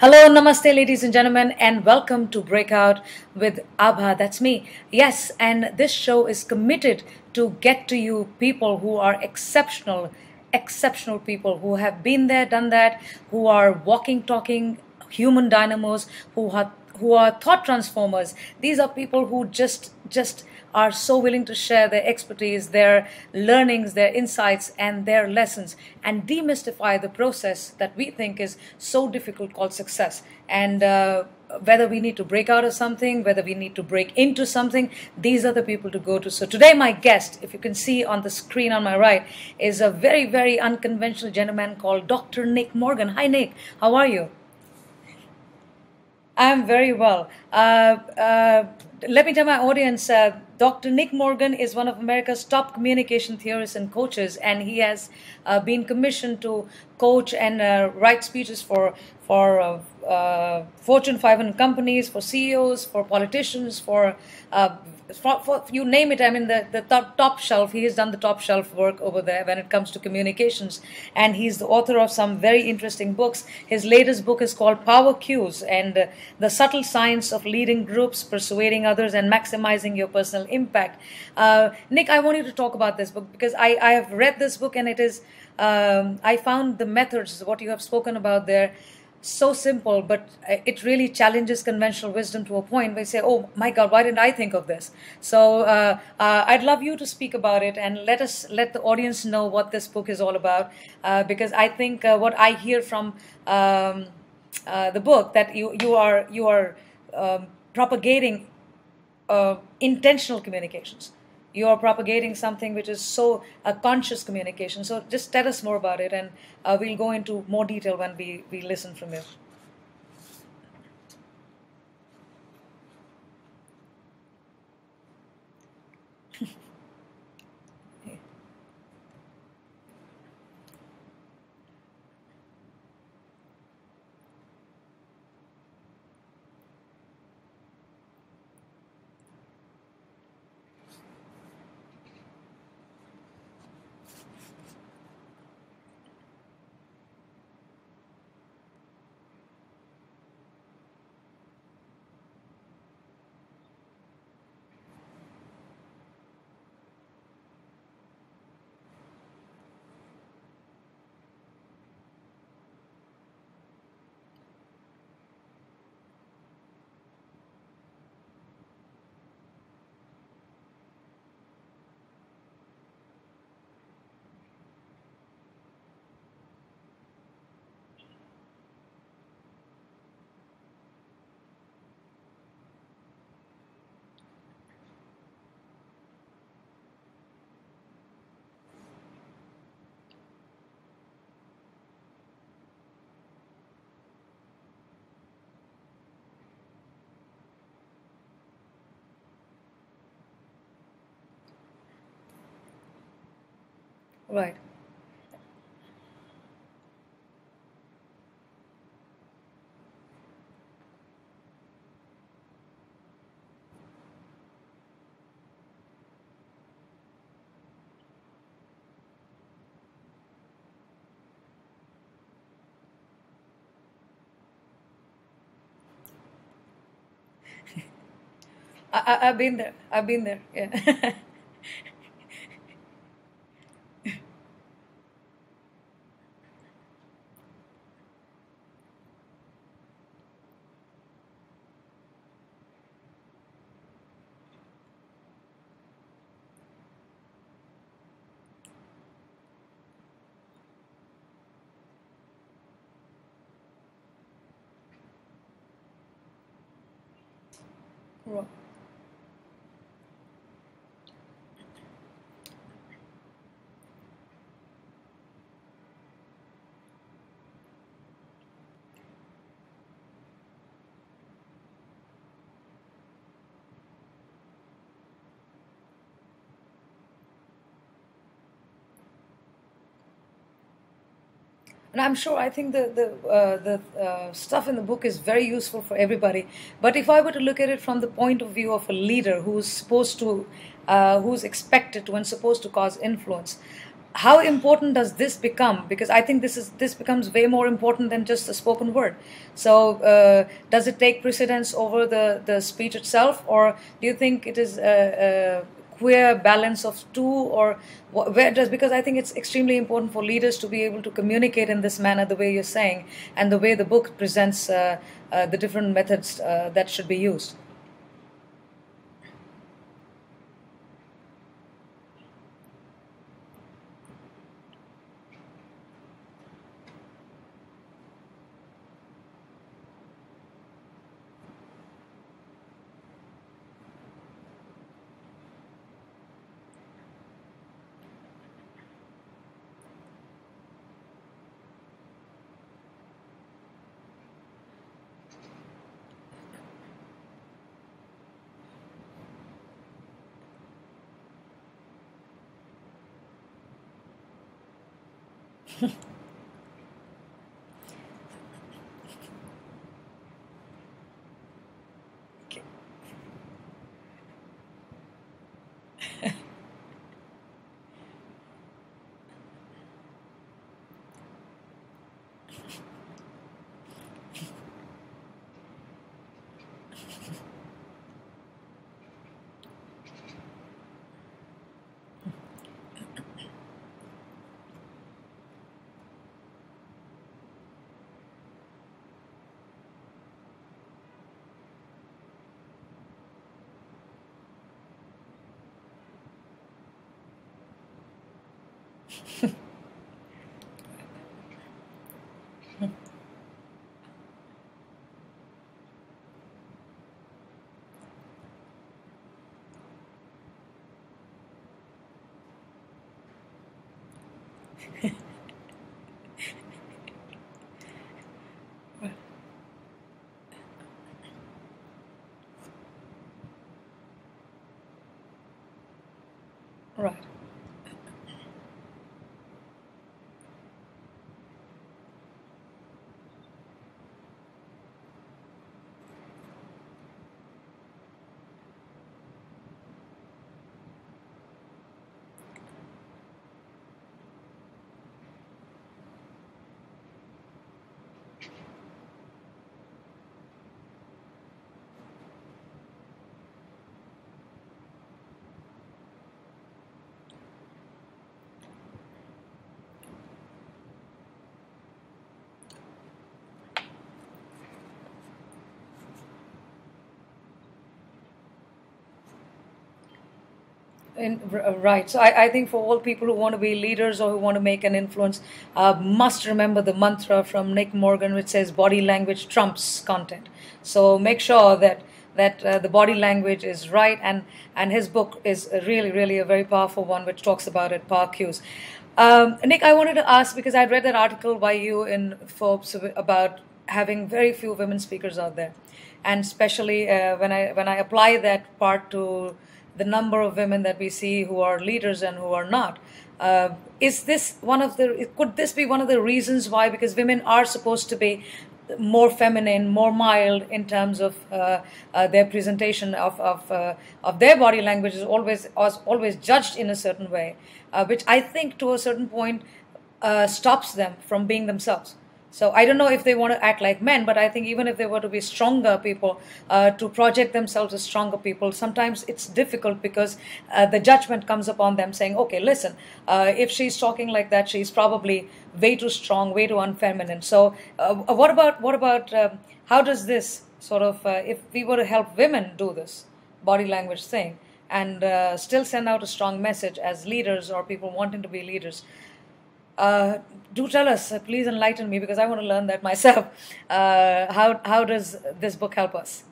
Hello, namaste, ladies and gentlemen, and welcome to Breakout with Abha. That's me. Yes, and this show is committed to get to you people who are exceptional people who have been there, done that, who are walking, talking human dynamos, who are thought transformers. These are people who just are so willing to share their expertise, their learnings, their insights, and their lessons, and demystify the process that we think is so difficult called success. And whether we need to break out of something, whether we need to break into something, these are the people to go to. So today my guest, if you can see on the screen on my right, is a very, very unconventional gentleman called Dr. Nick Morgan. Hi, Nick. How are you? I'm very well. Let me tell my audience, Dr. Nick Morgan is one of America's top communication theorists and coaches, and he has been commissioned to coach and write speeches for Fortune 500 companies, for CEOs, for politicians, for you name it. I mean, the top shelf. He has done the top shelf work over there when it comes to communications, and he's the author of some very interesting books. His latest book is called Power Cues and the Subtle Science of Leading Groups, Persuading Others, and Maximizing Your Personal Impact. Nick, I want you to talk about this book because I have read this book, and it is I found the methods, what you have spoken about there, so simple, but it really challenges conventional wisdom to a point where you say, oh my God, why didn't I think of this? So I'd love you to speak about it and let the audience know what this book is all about, because I think what I hear from the book, that you are propagating intentional communications. You are propagating something which is so a conscious communication. So just tell us more about it, and we'll go into more detail when we listen from you. Right. I've been there. I've been there. Yeah. Ro- And I'm sure, I think the stuff in the book is very useful for everybody. But if I were to look at it from the point of view of a leader who's supposed to, who's expected to and supposed to cause influence, how important does this become? Because I think this becomes way more important than just the spoken word. So does it take precedence over the speech itself, or do you think it is queer balance of two, or where does, because I think it's extremely important for leaders to be able to communicate in this manner, the way you're saying, and the way the book presents the different methods that should be used. Right. Right. So I think for all people who want to be leaders or who want to make an influence, must remember the mantra from Nick Morgan, which says body language trumps content. So make sure that the body language is right, and his book is really a very powerful one, which talks about it, power cues. Nick, I wanted to ask, because I'd read that article by you in Forbes about having very few women speakers out there, and especially when I apply that part to the number of women that we see who are leaders and who are not. Is this one of the? Could this be one of the reasons why? Because women are supposed to be more feminine, more mild in terms of their presentation of their body language is always judged in a certain way, which I think to a certain point stops them from being themselves. So I don't know if they want to act like men, but I think even if they were to be stronger people, to project themselves as stronger people, sometimes it's difficult because the judgment comes upon them saying, okay, listen, if she's talking like that, she's probably way too strong, way too unfeminine. So what about how does this sort of, if we were to help women do this body language thing and still send out a strong message as leaders or people wanting to be leaders, uh, do tell us, please enlighten me, because I want to learn that myself. How does this book help us?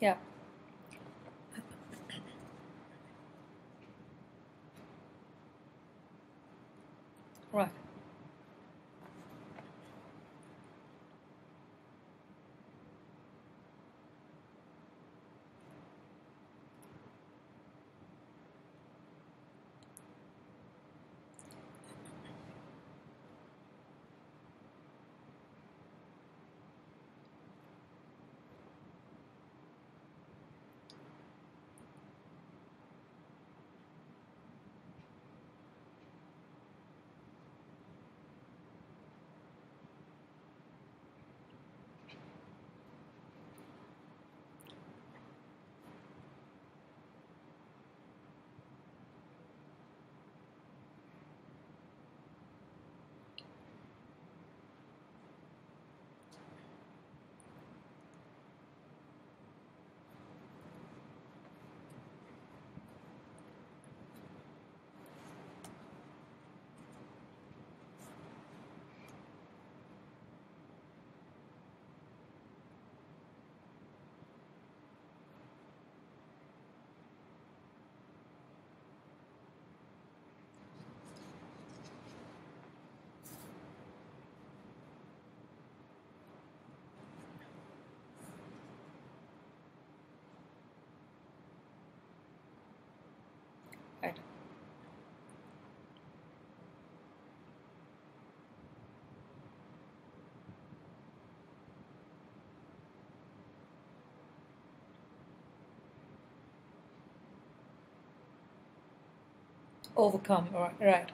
Yeah, right. overcome. Right. Right.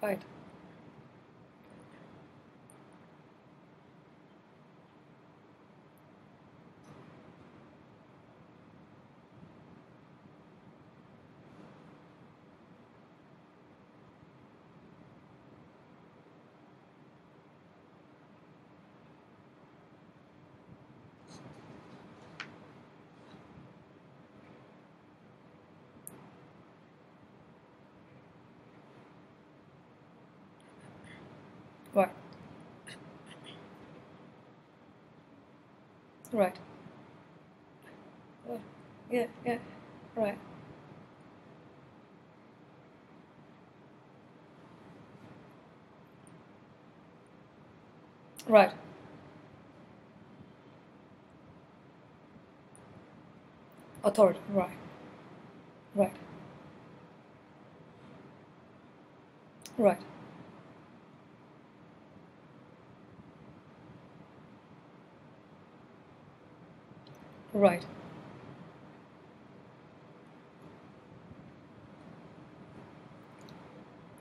Right. Right. Right. Yeah. Yeah. Right. Right. Authority. Right. Right. Right. Right.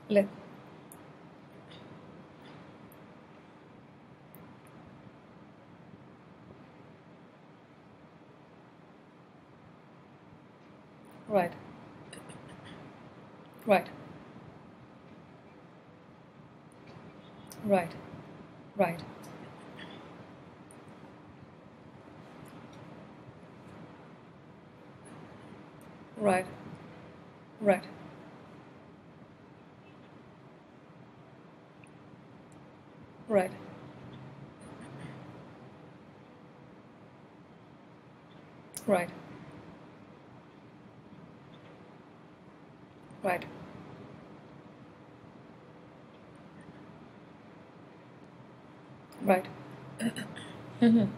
Let. Right. Right. Right. Right. Right. Right. Right. Right. Right. Right. Hmm.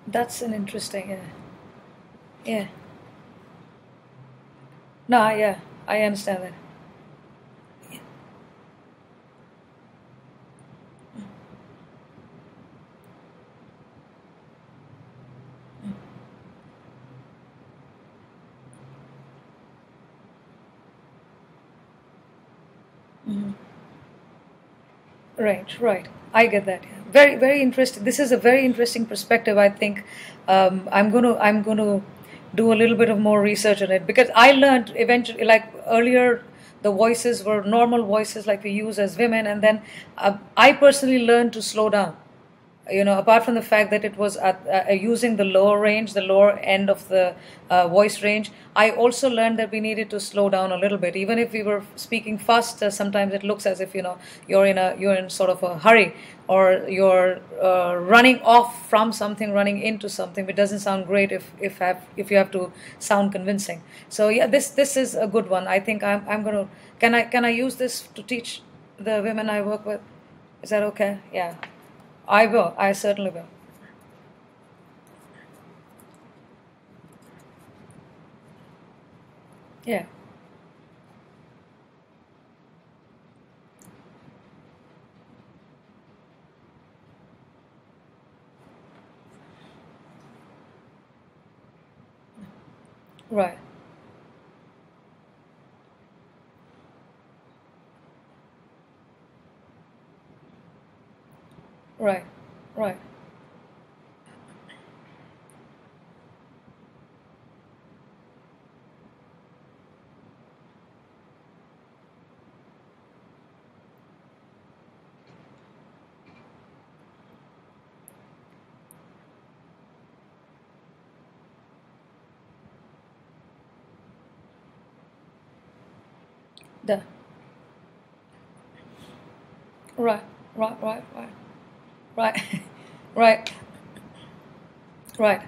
That's an interesting. Yeah. Yeah. No. Yeah. I understand that. Hmm. Right, right. I get that. Yeah. Very, very interesting. This is a very interesting perspective. I think I'm gonna do a little bit of more research on it because I learned eventually, like earlier, the voices were normal voices like we use as women, and then I personally learned to slow down. Apart from the fact that it was using the lower range, the lower end of the voice range, I also learned that we needed to slow down a little bit. Even if we were speaking fast, sometimes it looks as if you're in sort of a hurry, or you're running off from something, running into something. It doesn't sound great if you have to sound convincing. So yeah, this is a good one. I think I'm gonna can I use this to teach the women I work with? Is that okay? Yeah. I will. I certainly will. Yeah. Right. Right. Right. The right. Right. Right. Right. Right. Right. Right.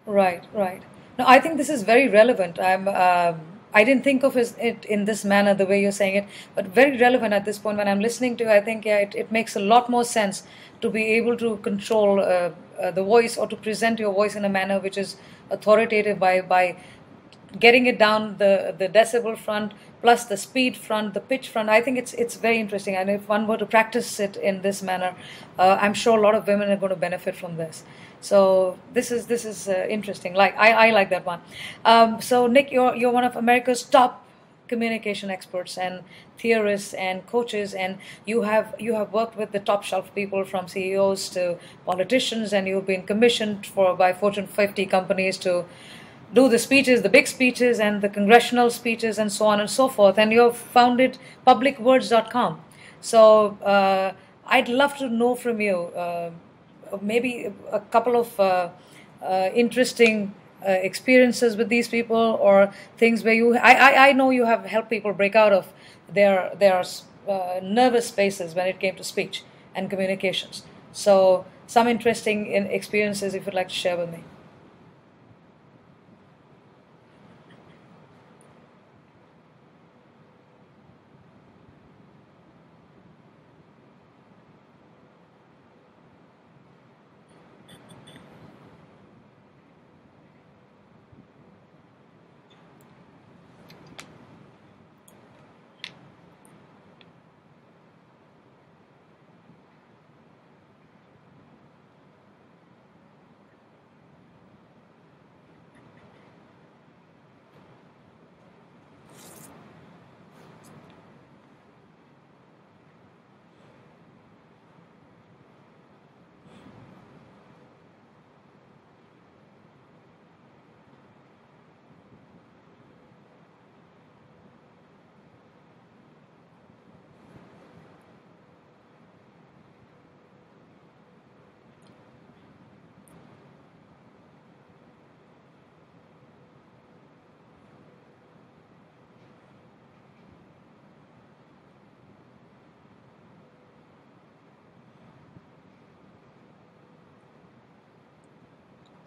Right, right. No, I think this is very relevant. I didn't think of it in this manner, the way you're saying it, but very relevant at this point when I'm listening to. I think yeah, it makes a lot more sense to be able to control the voice or to present your voice in a manner which is authoritative by getting it down the decibel front plus the speed front, the pitch front. I think it's very interesting, and if one were to practice it in this manner, I'm sure a lot of women are going to benefit from this. So this is interesting. Like I like that one. So Nick, you're one of America's top communication experts and theorists and coaches, and you have worked with the top shelf people from CEOs to politicians, and you've been commissioned for by Fortune 50 companies to do the speeches, the big speeches, and the congressional speeches, and so on and so forth. And you've founded publicwords.com. So I'd love to know from you maybe a couple of interesting experiences with these people, or things where I know you have helped people break out of their nervous spaces when it came to speech and communications. So some interesting experiences if you'd like to share with me.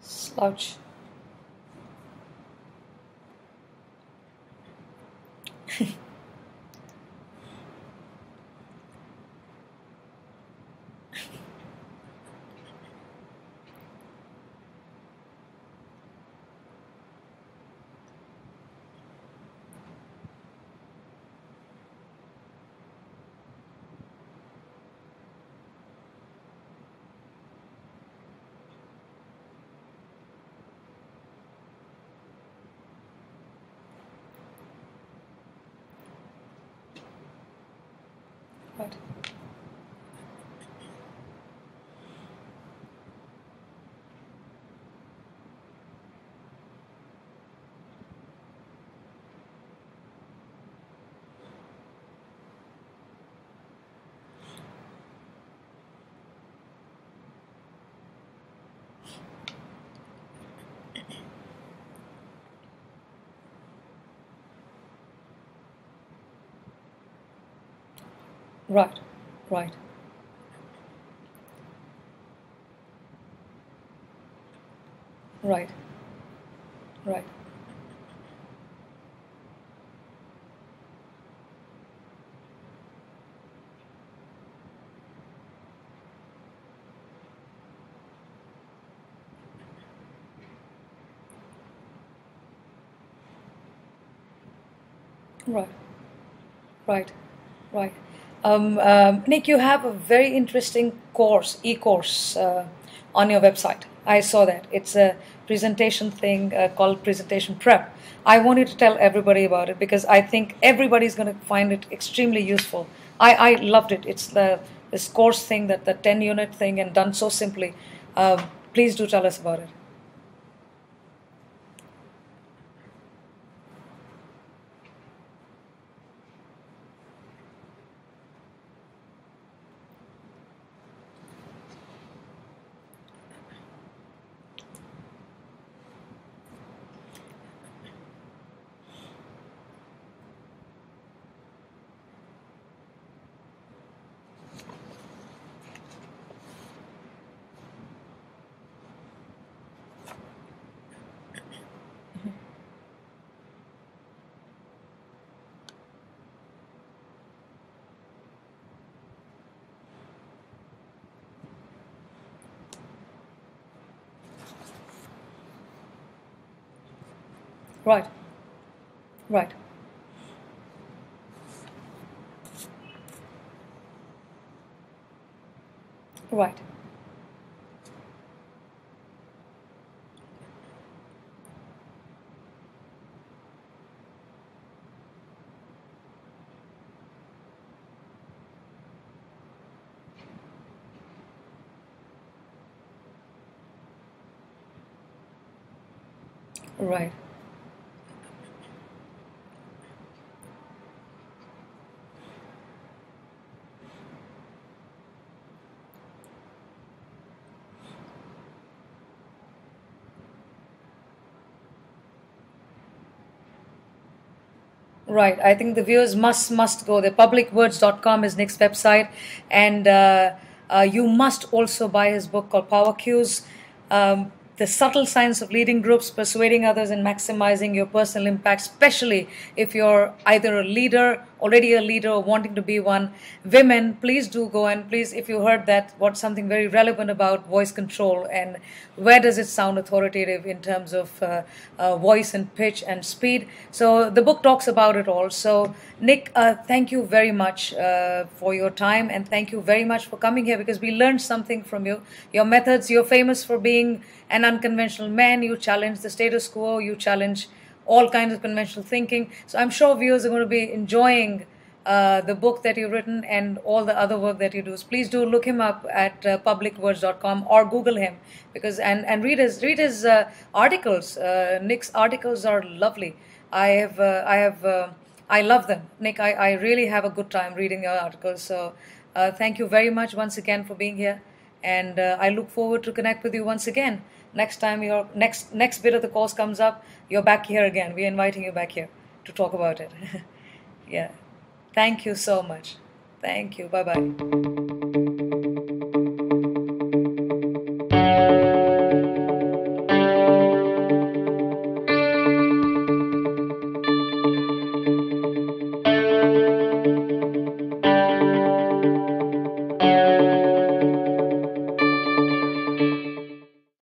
Slouch. Right. Right. Right. Right. Right. Right. Right. Right. Nick, you have a very interesting course, e-course, on your website. I saw that. It's a presentation thing called Presentation Prep. I want you to tell everybody about it because I think everybody's going to find it extremely useful. I loved it. It's this course thing, that the 10-unit thing, and done so simply. Please do tell us about it. Right, right, right, right. Right. I think the viewers must go there. Publicwords.com is Nick's website, and you must also buy his book called Power Cues. The subtle science of leading groups, persuading others, and maximizing your personal impact, especially if you're either a leader, already a leader, or wanting to be one. Women, please do go, and please, if you heard that, what's something very relevant about voice control, and where does it sound authoritative in terms of voice and pitch and speed. So the book talks about it all. So Nick, thank you very much for your time, and thank you very much for coming here, because we learned something from you. Your methods, you're famous for being an unconventional man. You challenge the status quo, you challenge all kinds of conventional thinking. So I'm sure viewers are going to be enjoying the book that you've written and all the other work that you do. So please do look him up at publicwords.com, or Google him, because and read his articles. Nick's articles are lovely. I love them. Nick, I really have a good time reading your articles. So thank you very much once again for being here, and I look forward to connect with you once again. Next time your next bit of the course comes up, you're back here again. We're inviting you back here to talk about it. Yeah. Thank you so much. Thank you. Bye bye.